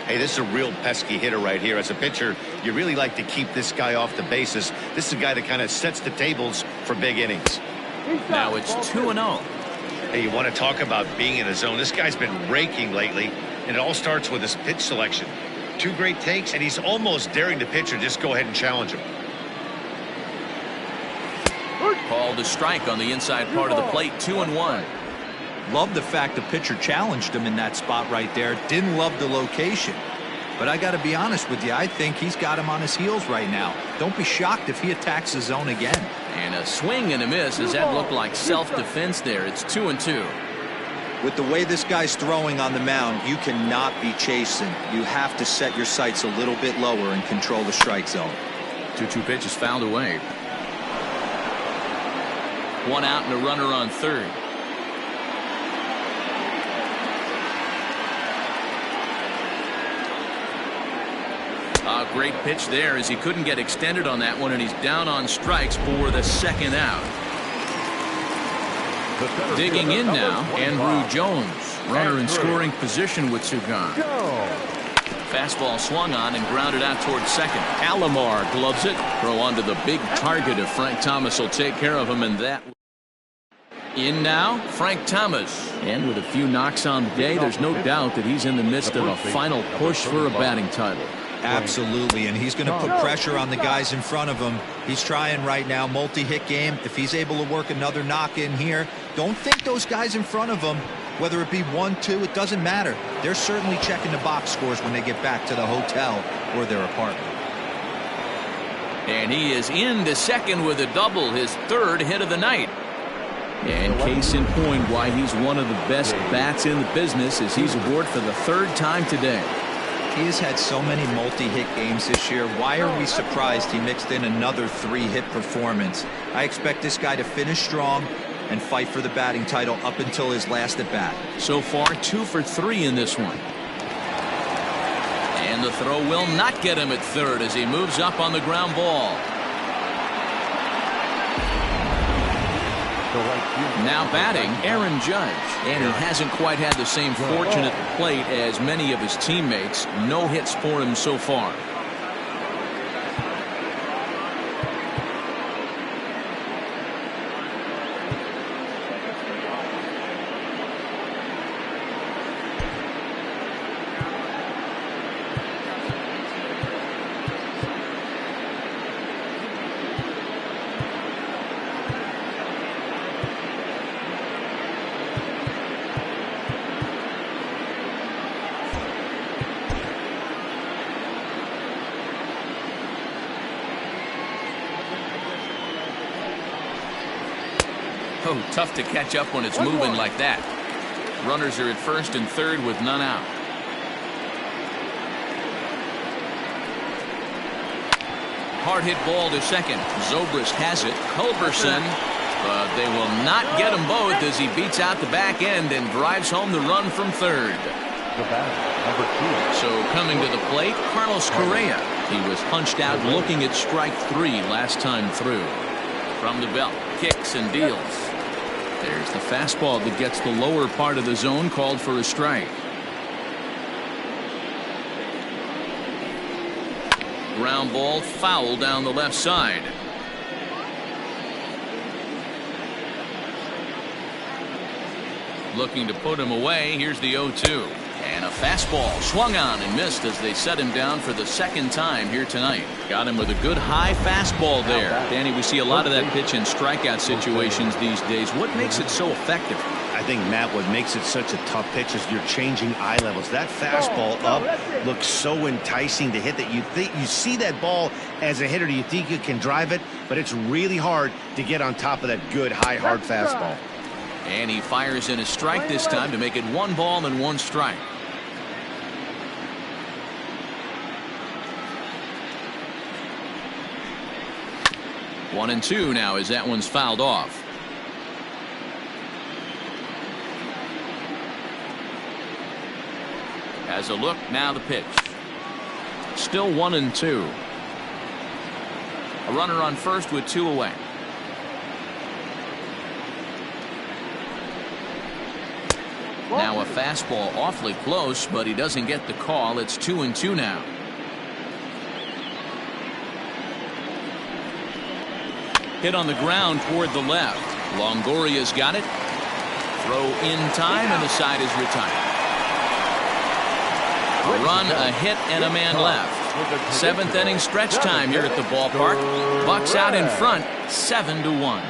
S2: Hey, this is a real pesky hitter right here. As a pitcher, you really like to keep this guy off the bases. This is a guy that kind of sets the tables for big innings.
S1: Now it's 2-0.
S2: Hey, you want to talk about being in a zone. This guy's been raking lately, and it all starts with his pitch selection. 2 great takes, and he's almost daring the pitcher just go ahead and challenge him.
S1: Called a strike on the inside part of the plate. 2-1.
S5: Love the fact the pitcher challenged him in that spot right there. Didn't love the location. But I got to be honest with you, I think he's got him on his heels right now. Don't be shocked if he attacks the zone again.
S1: And a swing and a miss. Does that look like self-defense there? It's 2-2.
S5: With the way this guy's throwing on the mound, you cannot be chasing. You have to set your sights a little bit lower and control the strike zone.
S1: 2-2 pitch is fouled away. 1 out and a runner on third. A great pitch there as he couldn't get extended on that one, and he's down on strikes for the 2nd out. Digging in now, Andrew Jones. Runner in scoring position with two gone. Fastball swung on and grounded out towards second. Alomar gloves it. Throw onto the big target if Frank Thomas will take care of him, and that. In now, Frank Thomas. And with a few knocks on the day, there's no doubt that he's in the midst of a final push for a batting title.
S5: Absolutely, and he's going to put pressure on the guys in front of him. He's trying right now, multi-hit game. If he's able to work another knock in here, don't think those guys in front of him, whether it be 1, 2, it doesn't matter. They're certainly checking the box scores when they get back to the hotel or their apartment.
S1: And he is into second with a double, his third hit of the night. And case in point why he's one of the best bats in the business is he's aboard for the third time today.
S5: He has had so many multi-hit games this year. Why are we surprised he mixed in another 3-hit performance? I expect this guy to finish strong and fight for the batting title up until his last at bat.
S1: So far 2 for 3 in this one. And the throw will not get him at third as he moves up on the ground ball. Now batting, Aaron Judge. And he hasn't quite had the same fortune at the plate as many of his teammates. No hits for him so far. Oh, tough to catch up when it's moving like that. Runners are at first and third with none out. Hard hit ball to second. Zobrist has it. Culberson, but they will not get them both as he beats out the back end and drives home the run from third. So coming to the plate, Carlos Correa. He was punched out looking at strike 3 last time through. From the belt, kicks and deals. There's the fastball that gets the lower part of the zone, called for a strike. Ground ball foul down the left side. Looking to put him away. Here's the 0-2. And a fastball swung on and missed as they set him down for the second time here tonight. Got him with a good high fastball there. Danny, we see a lot of that pitch in strikeout situations these days. What makes it so effective?
S2: I think, Matt, what makes it such a tough pitch is you're changing eye levels. That fastball up looks so enticing to hit that you see that ball as a hitter. You think you can drive it, but it's really hard to get on top of that good high hard fastball.
S1: And he fires in a strike this time to make it 1 ball and 1 strike. One and 2 now as that one's fouled off. As a look, now the pitch. Still 1 and 2. A runner on first with 2 away. Now a fastball awfully close, but he doesn't get the call. It's 2 and 2 now. Hit on the ground toward the left. Longoria's got it. Throw in time, and the side is retired. A run, a hit, and a man left. 7th inning stretch time here at the ballpark. Bucks out in front, 7-1.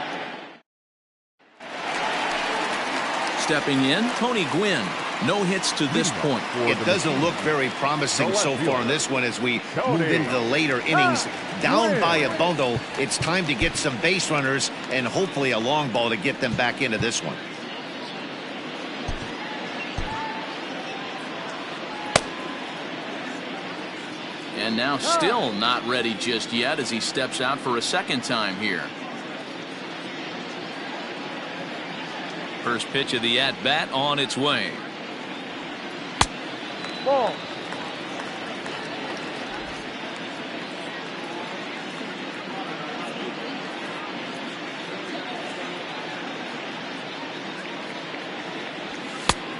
S1: Stepping in, Tony Gwynn. No hits to this point.
S2: It doesn't look very promising so far in this one as we move into the later innings. Down by a bundle, it's time to get some base runners and hopefully a long ball to get them back into this one.
S1: And now still not ready just yet as he steps out for a second time here. First pitch of the at-bat on its way.
S6: Ball.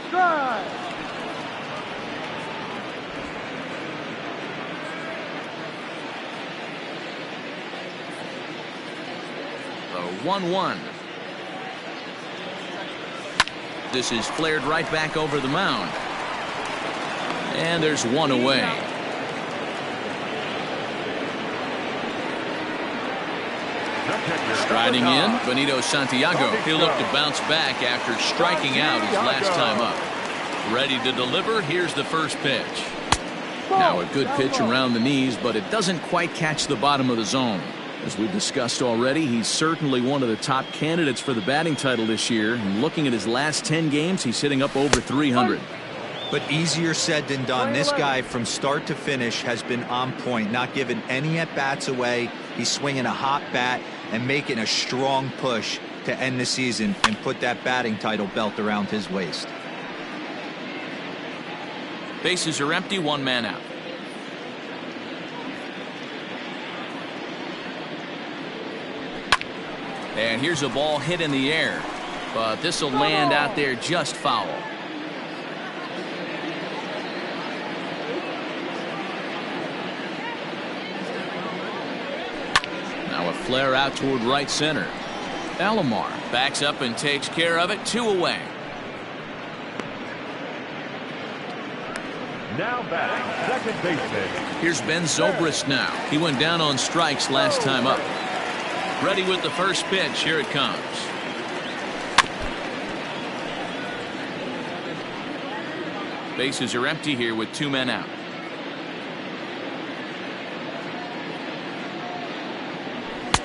S6: Strike.
S1: 1-1. This is flared right back over the mound. And there's one away. Striding in, Benito Santiago. He'll look to bounce back after striking out his last time up. Ready to deliver. Here's the first pitch. Now a good pitch around the knees, but it doesn't quite catch the bottom of the zone. As we've discussed already, he's certainly one of the top candidates for the batting title this year. And looking at his last 10 games, he's hitting up over 300.
S5: But easier said than done. This guy from start to finish has been on point, not giving any at-bats away. He's swinging a hot bat and making a strong push to end the season and put that batting title belt around his waist.
S1: Bases are empty, one man out. And here's a ball hit in the air, but this will land out there just foul. Now a flare out toward right center. Alomar backs up and takes care of it. 2 away.
S3: Now batting, second baseman.
S1: Here's Ben Zobrist now. He went down on strikes last time up. Ready with the first pitch. Here it comes. Bases are empty here with 2 men out.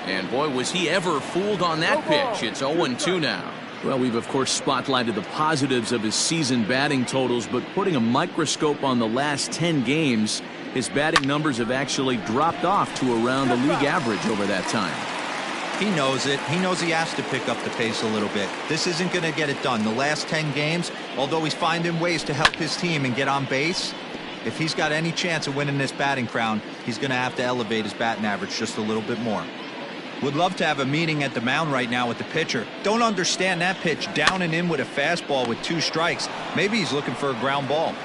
S1: And boy, was he ever fooled on that pitch. It's 0-2 now. Well, we've of course spotlighted the positives of his season batting totals, but putting a microscope on the last 10 games, his batting numbers have actually dropped off to around the league average over that time.
S5: He knows it. He knows he has to pick up the pace a little bit. This isn't going to get it done. The last 10 games, although he's finding ways to help his team and get on base, if he's got any chance of winning this batting crown, he's going to have to elevate his batting average just a little bit more. Would love to have a meeting at the mound right now with the pitcher. Don't understand that pitch down and in with a fastball with 2 strikes. Maybe he's looking for a ground ball.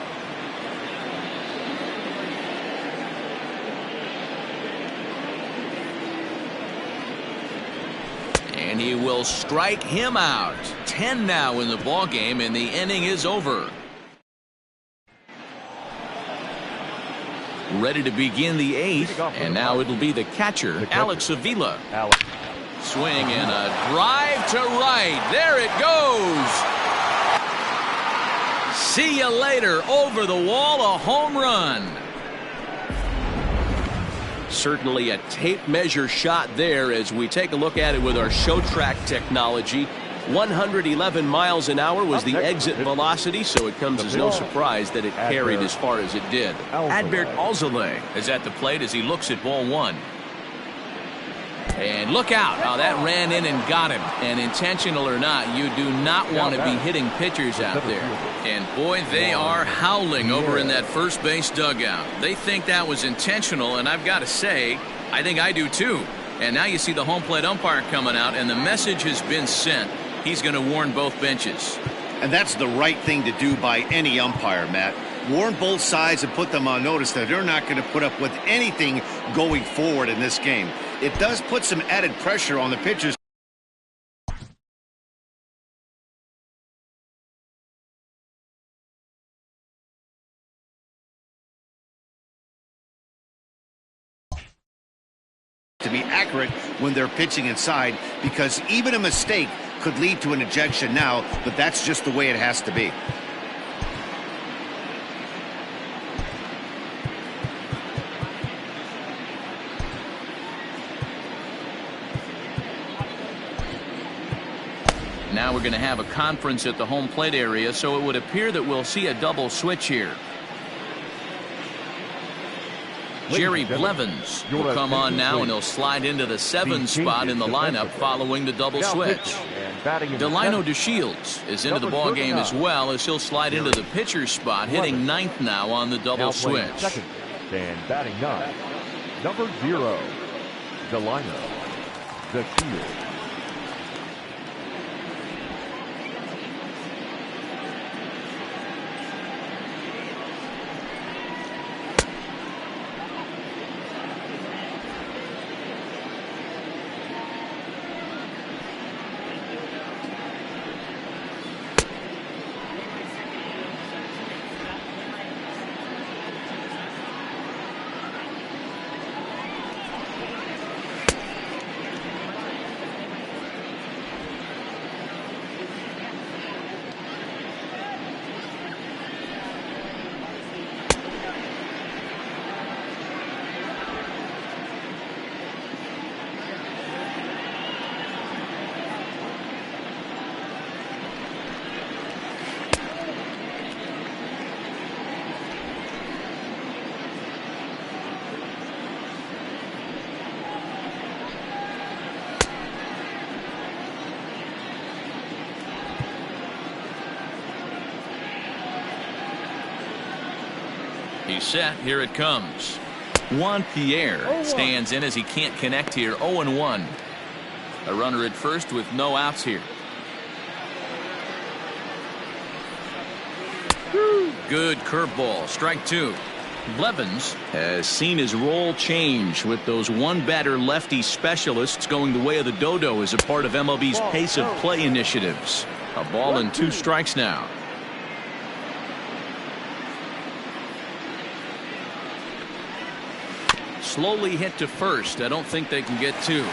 S1: And he will strike him out. 10 now in the ball game, and the inning is over. Ready to begin the 8th, and now it'll be the catcher, Alex Avila. Swing and a drive to right. There it goes. See you later. Over the wall, a home run. Certainly a tape measure shot there as we take a look at it with our show track technology. 111 miles an hour was the exit velocity, so it comes as no surprise that it carried as far as it did. Adbert Alzolay is at the plate as he looks at ball 1. And look out. Oh, that ran in and got him. And intentional or not, you do not want to be hitting pitchers out there. And boy, they are howling over in that first base dugout. They think that was intentional, and I've got to say, I think I do too. And now you see the home plate umpire coming out, and the message has been sent. He's going to warn both benches.
S2: And that's the right thing to do by any umpire, Matt. Warn both sides and put them on notice that they're not going to put up with anything going forward in this game. It does put some added pressure on the pitchers. To be accurate when they're pitching inside, because even a mistake could lead to an ejection now, but that's just the way it has to be.
S1: Now we're going to have a conference at the home plate area, so it would appear that we'll see a double switch here. Jerry Blevins will come on now, and he'll slide into the 7 spot in the lineup following the double switch. Delino DeShields is into the ball game as well, as he'll slide into the pitcher's spot, hitting 9th now on the double switch.
S3: And batting 9, number 0, Delino DeShields.
S1: He's set. Here it comes. Juan Pierre stands in as he can't connect here. 0-1. A runner at first with no outs here. Good curveball. Strike two. Blevins has seen his role change with those one-batter lefty specialists going the way of the dodo as a part of MLB's pace of play initiatives. A ball and 2 strikes now. Slowly hit to first. I don't think they can get 2.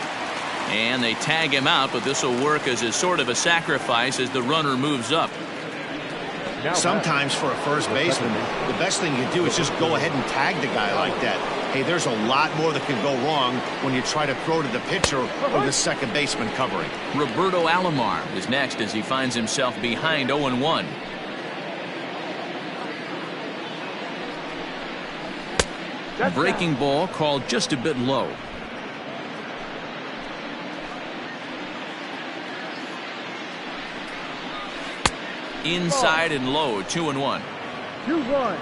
S1: And they tag him out, but this will work as a sort of a sacrifice as the runner moves up.
S2: Sometimes for a first baseman, the best thing you do is just go ahead and tag the guy like that. Hey, there's a lot more that can go wrong when you try to throw to the pitcher or the second baseman covering.
S1: Roberto Alomar is next as he finds himself behind 0-1. Breaking ball called just a bit low. Inside and low. 2-1.
S6: 2-1.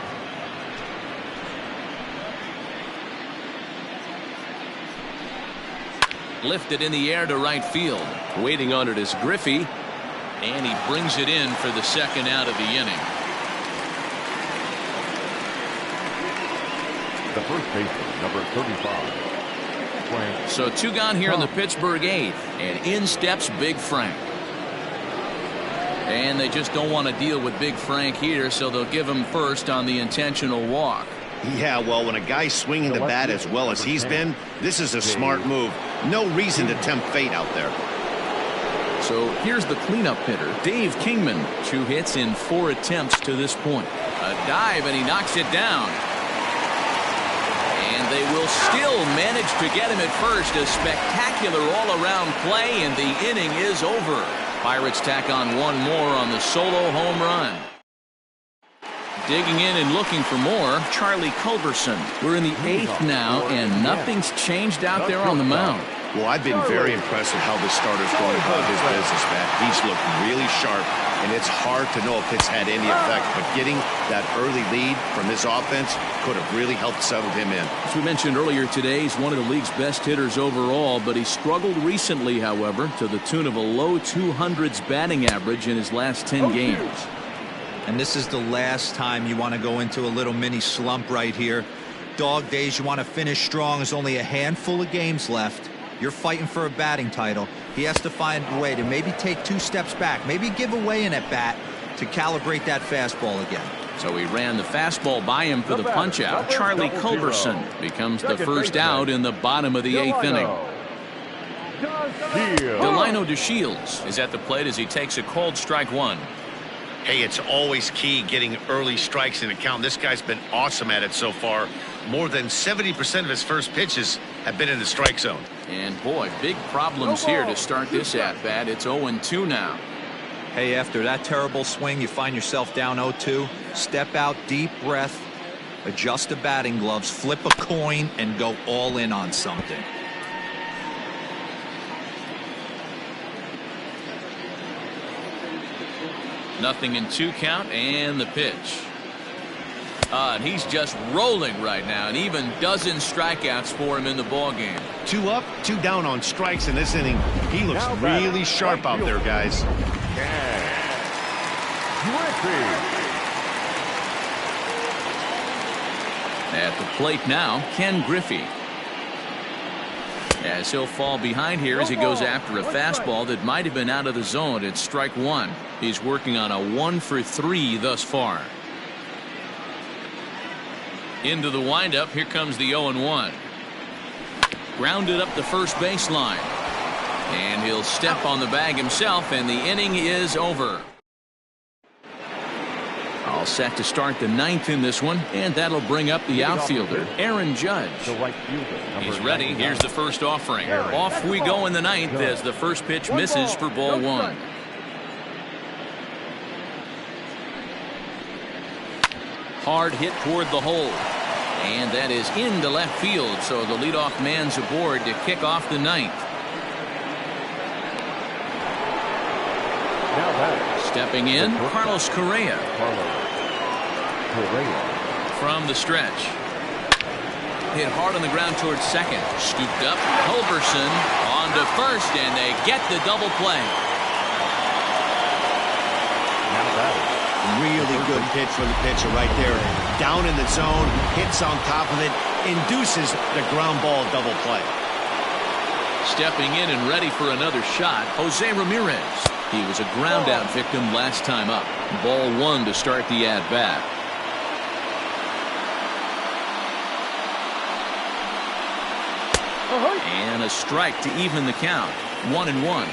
S1: Lifted in the air to right field. Waiting on it is Griffey, and he brings it in for the second out of the inning.
S3: The first baseman, number 35. Frank.
S1: So 2 gone here in the Pittsburgh 8th, and in steps Big Frank. And they just don't want to deal with Big Frank here, so they'll give him first on the intentional walk.
S2: Yeah, well, when a guy's swinging the bat as well as he's been, this is a smart move. No reason to tempt fate out there.
S1: So here's the cleanup hitter, Dave Kingman. 2 hits in 4 attempts to this point. A dive, and he knocks it down. And they will still manage to get him at first. A spectacular all-around play, and the inning is over. Pirates tack on 1 more on the solo home run. Digging in and looking for more, Charlie Culberson. We're in the 8th now, and nothing's changed out there on the mound.
S2: Well, I've been very impressed with how this starter's going about his business, Matt. He's looked really sharp, and it's hard to know if it's had any effect. But getting that early lead from this offense could have really helped settle him in.
S1: As we mentioned earlier today, he's one of the league's best hitters overall, but he struggled recently, however, to the tune of a low 200s batting average in his last 10 games.
S5: And this is the last time you want to go into a little mini slump right here. Dog days, you want to finish strong. There's only a handful of games left. You're fighting for a batting title. He has to find a way to maybe take 2 steps back, maybe give away an at-bat to calibrate that fastball again.
S1: So he ran the fastball by him for the punch-out. Charlie Culberson becomes the first out in the bottom of the 8th inning. Delino DeShields is at the plate as he takes a called strike 1.
S2: Hey, it's always key getting early strikes in a count. This guy's been awesome at it so far. More than 70% of his first pitches have been in the strike zone.
S1: And boy, big problems here to start this at-bat. It's 0-2 now.
S5: Hey, after that terrible swing, you find yourself down 0-2. Step out, deep breath, adjust the batting gloves, flip a coin, and go all in on something.
S1: Nothing in 2 count, and the pitch. And he's just rolling right now, and even dozen strikeouts for him in the ball game.
S2: 2 up, 2 down on strikes in this inning. He looks really sharp out there, guys.
S1: At the plate now, Ken Griffey. As he'll fall behind here as he goes after a fastball that might have been out of the zone. It's strike 1. He's working on a 1-for-3 thus far. Into the windup. Here comes the 0-1. Grounded up the first baseline. And he'll step on the bag himself, and the inning is over. All set to start the 9th in this one, and that'll bring up the outfielder, Aaron Judge. He's ready. Here's the first offering. Off we go in the 9th as the first pitch misses for ball 1. Hard hit toward the hole. And that is into left field, so the leadoff man's aboard to kick off the 9th. Stepping in, Carlos Correa. from the stretch. Hit hard on the ground towards second. Scooped up. Culberson on to first, and they get the double play.
S3: Now that is
S2: Really good pitch for the pitcher right there. Down in the zone, hits on top of it, induces the ground ball double play.
S1: Stepping in and ready for another shot, Jose Ramirez. He was a ground out victim last time up. Ball one to start the at-bat. And a strike to even the count. 1-1.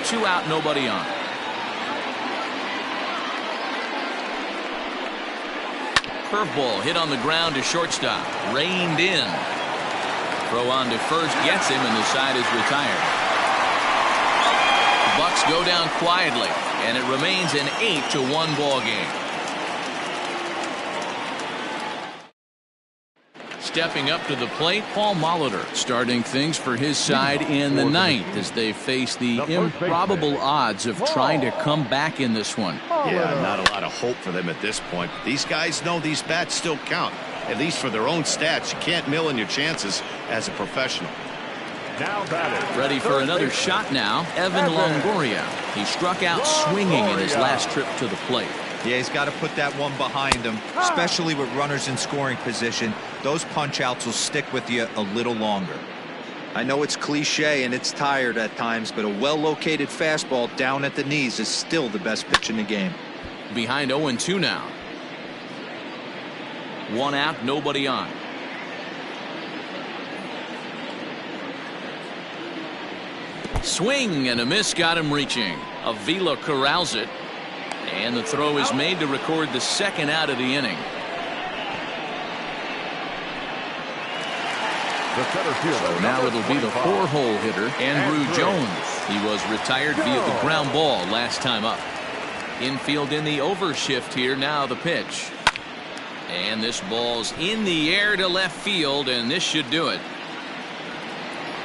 S1: 2 out, nobody on. Curveball hit on the ground to shortstop. Reined in. Throw on to first gets him, and the side is retired. The Bucks go down quietly, and it remains an 8-1 ball game. Stepping up to the plate, Paul Molitor starting things for his side in the ninth as they face the improbable odds of trying to come back in this one.
S2: Yeah, not a lot of hope for them at this point. These guys know these bats still count, at least for their own stats. You can't mill in your chances as a professional.
S3: now batting.
S1: Ready for another shot now, Evan Longoria. He struck out swinging in his last trip to the plate.
S5: Yeah, he's got to put that one behind him, especially with runners in scoring position. Those punch outs will stick with you a little longer. I know it's cliche and it's tired at times, but a well-located fastball down at the knees is still the best pitch in the game.
S1: Behind 0-2 now. 1 out, nobody on. Swing and a miss got him reaching. Avila corrals it. And the throw is made to record the second out of the inning. So now it'll be the 4-hole hitter, Andrew Jones. He was retired via the ground ball last time up. Infield in the overshift here. Now the pitch. And this ball's in the air to left field, and this should do it.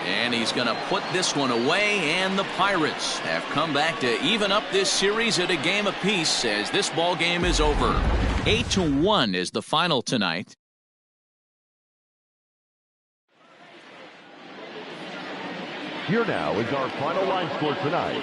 S1: And he's going to put this one away, and the Pirates have come back to even up this series at a game apiece as this ball game is over. 8-1 is the final tonight.
S3: Here now is our final line score tonight.